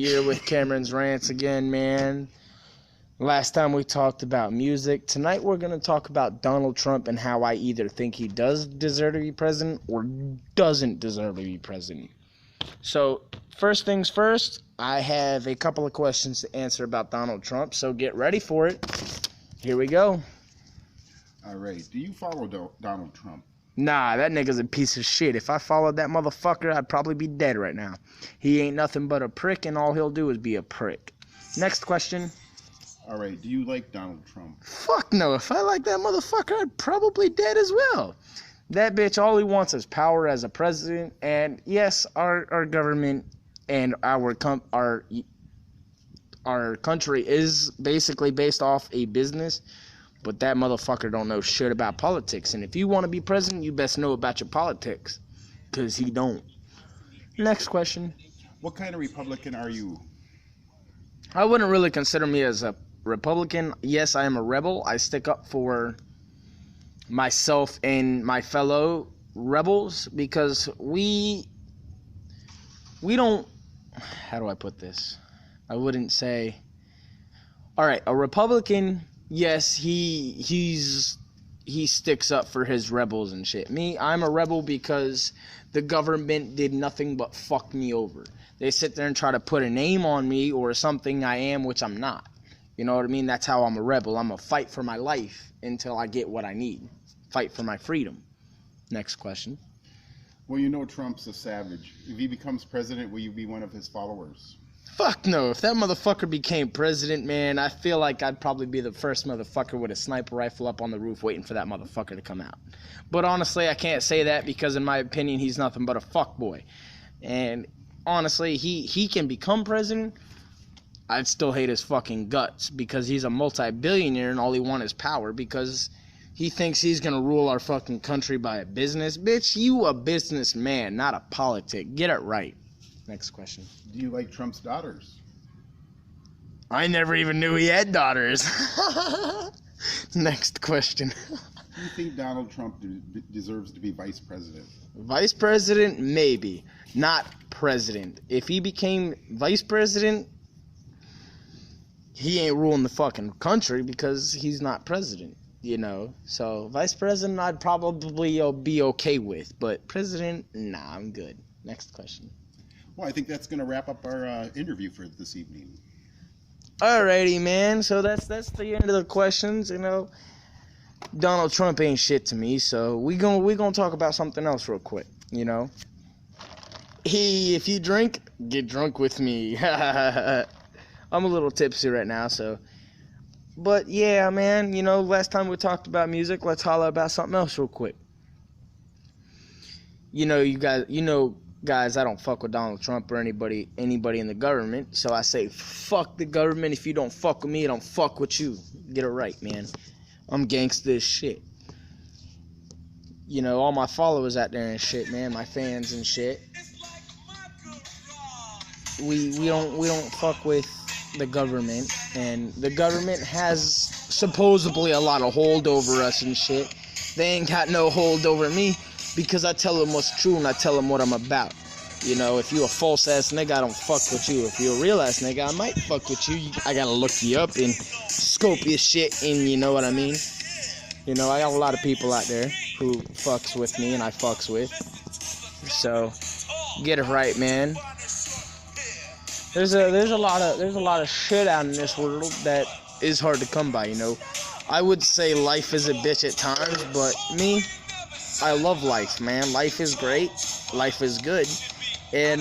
here with Cameron's Rants again, man. Last time we talked about music. Tonight we're going to talk about Donald Trump and how I either think he does deserve to be president or doesn't deserve to be president. So, first things first, I have a couple of questions to answer about Donald Trump, so get ready for it. Here we go. All right. Do you follow Donald Trump? Nah, that nigga's a piece of shit. If I followed that motherfucker, I'd probably be dead right now. He ain't nothing but a prick, and all he'll do is be a prick. Next question. All right. Do you like Donald Trump? Fuck no. If I like that motherfucker, I'd probably dead as well. That bitch, all he wants is power as a president. And yes, our government and our country is basically based off a business. But that motherfucker don't know shit about politics. And if you want to be president, you best know about your politics. Because he don't. Next question. What kind of Republican are you? I wouldn't really consider me as a Republican. Yes, I am a rebel. I stick up for myself and my fellow rebels. Because we don't... How do I put this? I wouldn't say... Alright, a Republican... Yes, he sticks up for his rebels and shit. Me, I'm a rebel because the government did nothing but fuck me over. They sit there and try to put a name on me or something I am, which I'm not. You know what I mean? That's how I'm a rebel. I'm a fight for my life until I get what I need. Fight for my freedom. Next question. Well, you know Trump's a savage. If he becomes president, will you be one of his followers? Fuck no. If that motherfucker became president, man, I feel like I'd probably be the first motherfucker with a sniper rifle up on the roof waiting for that motherfucker to come out. But honestly, I can't say that because in my opinion, he's nothing but a fuckboy. And honestly, he can become president. I'd still hate his fucking guts because he's a multi-billionaire and all he wants is power because he thinks he's going to rule our fucking country by a business. Bitch, you a businessman, not a politic. Get it right. Next question. Do you like Trump's daughters? I never even knew he had daughters. Next question. Do you think Donald Trump deserves to be vice president? Vice president, maybe. Not president. If he became vice president, he ain't ruling the fucking country because he's not president, you know. So, vice president, I'd probably be okay with. But president, nah, I'm good. Next question. Well, I think that's going to wrap up our interview for this evening. Alrighty, man. So that's the end of the questions. You know, Donald Trump ain't shit to me. So we gonna talk about something else real quick. You know, if you drink, get drunk with me. I'm a little tipsy right now. So, but yeah, man. You know, last time we talked about music. Let's holler about something else real quick. You know, guys, I don't fuck with Donald Trump or anybody in the government. So I say, fuck the government. If you don't fuck with me, I don't fuck with you. Get it right, man. I'm gangsta as shit. You know, all my followers out there and shit, man. My fans and shit. We don't fuck with the government. And the government has supposedly a lot of hold over us and shit. They ain't got no hold over me. Because I tell them what's true and I tell them what I'm about. You know, if you a false-ass nigga, I don't fuck with you. If you a real-ass nigga, I might fuck with you. I gotta look you up and scope your shit and you know what I mean? You know, I got a lot of people out there who fucks with me and I fucks with. So, get it right, man. There's a lot of shit out in this world that is hard to come by, you know. I would say life is a bitch at times, but me, I love life, man. Life is great. Life is good. And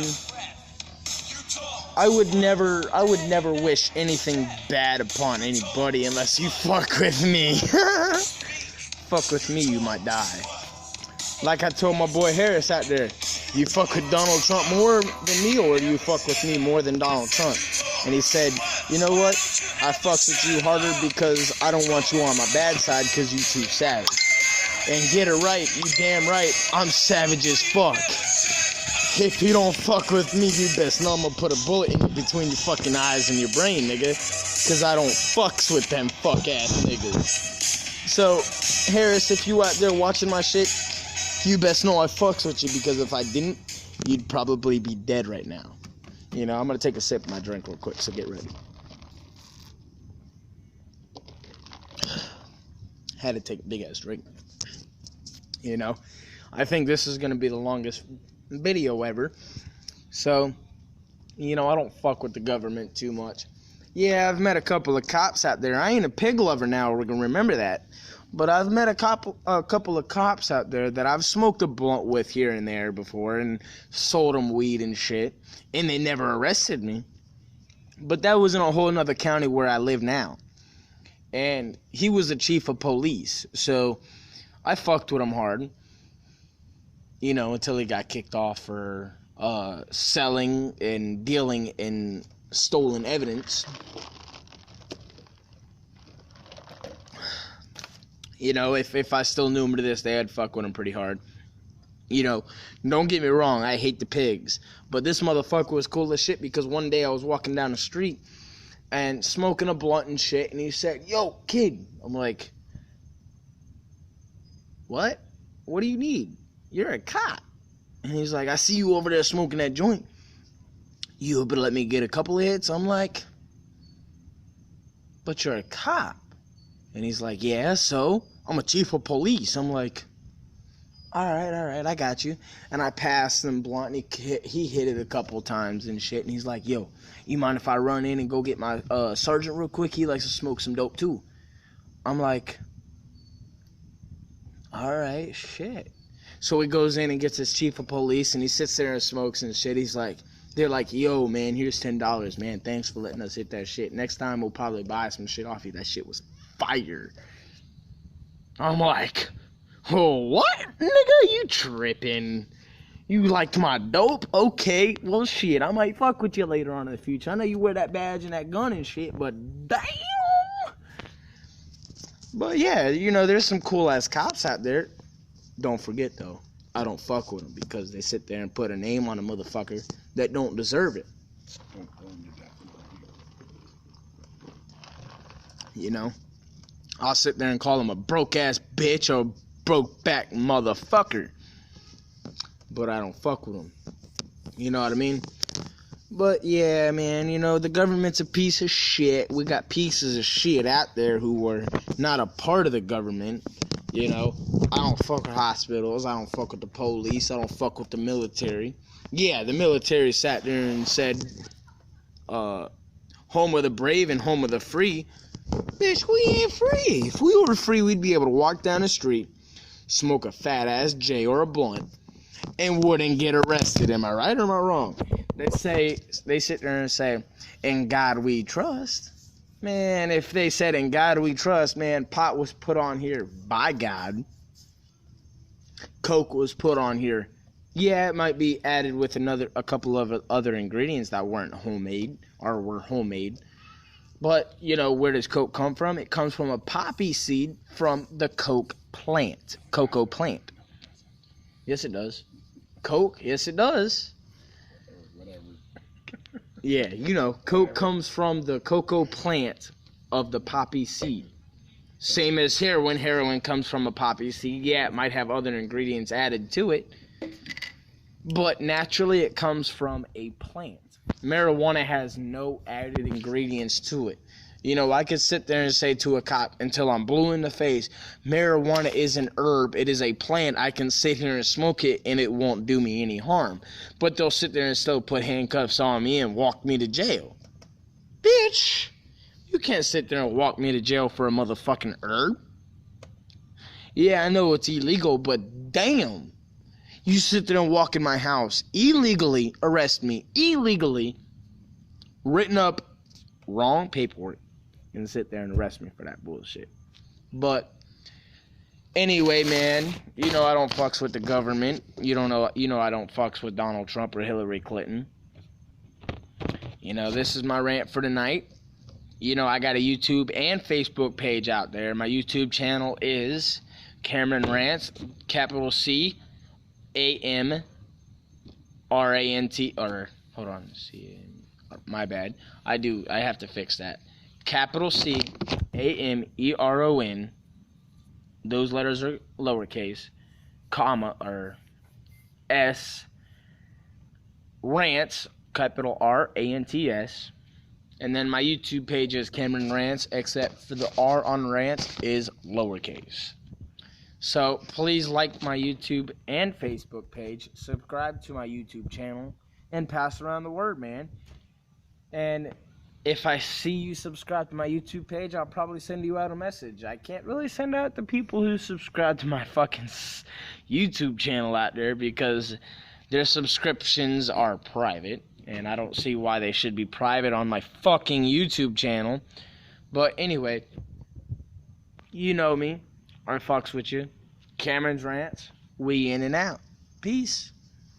I would never wish anything bad upon anybody unless you fuck with me. Fuck with me, you might die. Like I told my boy Harris out there, you fuck with Donald Trump more than me or do you fuck with me more than Donald Trump? And he said, you know what? I fucks with you harder because I don't want you on my bad side because you too savage. And get it right, you damn right, I'm savage as fuck. If you don't fuck with me, you best know I'm gonna put a bullet in between your fucking eyes and your brain, nigga. Cause I don't fucks with them fuck-ass niggas. So, Harris, if you out there watching my shit, you best know I fucks with you because if I didn't, you'd probably be dead right now. You know, I'm gonna take a sip of my drink real quick, so get ready. Had to take a big ass drink. You know, I think this is gonna be the longest video ever. So, you know, I don't fuck with the government too much. Yeah, I've met a couple of cops out there. I ain't a pig lover now, we're gonna remember that. But I've met a couple of cops out there that I've smoked a blunt with here and there before and sold them weed and shit. And they never arrested me. But that was in a whole nother county where I live now. And he was the chief of police. So I fucked with him hard. You know, until he got kicked off for selling and dealing in stolen evidence. You know, if I still knew him to this day, I'd fuck with him pretty hard. You know, don't get me wrong, I hate the pigs. But this motherfucker was cool as shit because one day I was walking down the street and smoking a blunt and shit, and he said, "Yo, kid." I'm like, "What? What do you need? You're a cop." And he's like, "I see you over there smoking that joint. You able to let me get a couple of hits?" I'm like, "But you're a cop." And he's like, "Yeah, so? I'm a chief of police." I'm like, all right, I got you. And I passed him blunt, and he hit it a couple times and shit. And he's like, "Yo, you mind if I run in and go get my sergeant real quick? He likes to smoke some dope too." I'm like, all right, shit. So he goes in and gets his chief of police, and he sits there and smokes and shit. He's like, they're like, "Yo, man, here's $10, man. Thanks for letting us hit that shit. Next time we'll probably buy some shit off you." That shit was fire. I'm like, "Oh, what? Nigga, you tripping? You liked my dope? Okay, well, shit, I might fuck with you later on in the future. I know you wear that badge and that gun and shit, but damn." But yeah, you know, there's some cool-ass cops out there. Don't forget, though, I don't fuck with them because they sit there and put a name on a motherfucker that don't deserve it. You know? I'll sit there and call him a broke-ass bitch or broke-back motherfucker. But I don't fuck with him. You know what I mean? But yeah, man, you know, the government's a piece of shit. We got pieces of shit out there who were not a part of the government. You know, I don't fuck with hospitals. I don't fuck with the police. I don't fuck with the military. Yeah, the military sat there and said, home of the brave and home of the free. Bitch, we ain't free. If we were free, we'd be able to walk down the street, smoke a fat-ass J or a blunt, and wouldn't get arrested. Am I right or am I wrong? They sit there and say, "In God we trust." Man, if they said "in God we trust," man, pot was put on here by God. Coke was put on here. Yeah, it might be added with a couple of other ingredients that weren't homemade or were homemade. But, you know, where does Coke come from? It comes from a poppy seed from the Coke plant. Cocoa plant. Yes, it does. Coke? Yes, it does. Yeah, you know, Coke comes from the cocoa plant of the poppy seed. Same as heroin. Heroin comes from a poppy seed. Yeah, it might have other ingredients added to it. But naturally, it comes from a plant. Marijuana has no added ingredients to it. You know, I could sit there and say to a cop until I'm blue in the face, marijuana is an herb, it is a plant. I can sit here and smoke it and it won't do me any harm. But they'll sit there and still put handcuffs on me and walk me to jail. Bitch, you can't sit there and walk me to jail for a motherfucking herb. Yeah, I know it's illegal, but damn. You sit there and walk in my house, illegally arrest me, illegally written up wrong paperwork, and sit there and arrest me for that bullshit. But anyway, man, you know I don't fucks with the government. You know I don't fucks with Donald Trump or Hillary Clinton. You know, this is my rant for tonight. You know, I got a YouTube and Facebook page out there. My YouTube channel is Cameron Rants, capital C AMRANT, or hold on, see, my bad. I have to fix that. Capital C AMERON. Those letters are lowercase, comma or S. Rants, capital RANTS. And then my YouTube page is Cameron Rants, except for the R on Rants is lowercase. So please like my YouTube and Facebook page, subscribe to my YouTube channel, and pass around the word, man. And if I see you subscribe to my YouTube page, I'll probably send you out a message. I can't really send out the people who subscribe to my fucking YouTube channel out there because their subscriptions are private. And I don't see why they should be private on my fucking YouTube channel. But anyway, you know me. I fucks with you. Cameron's Rants. We in and out. Peace.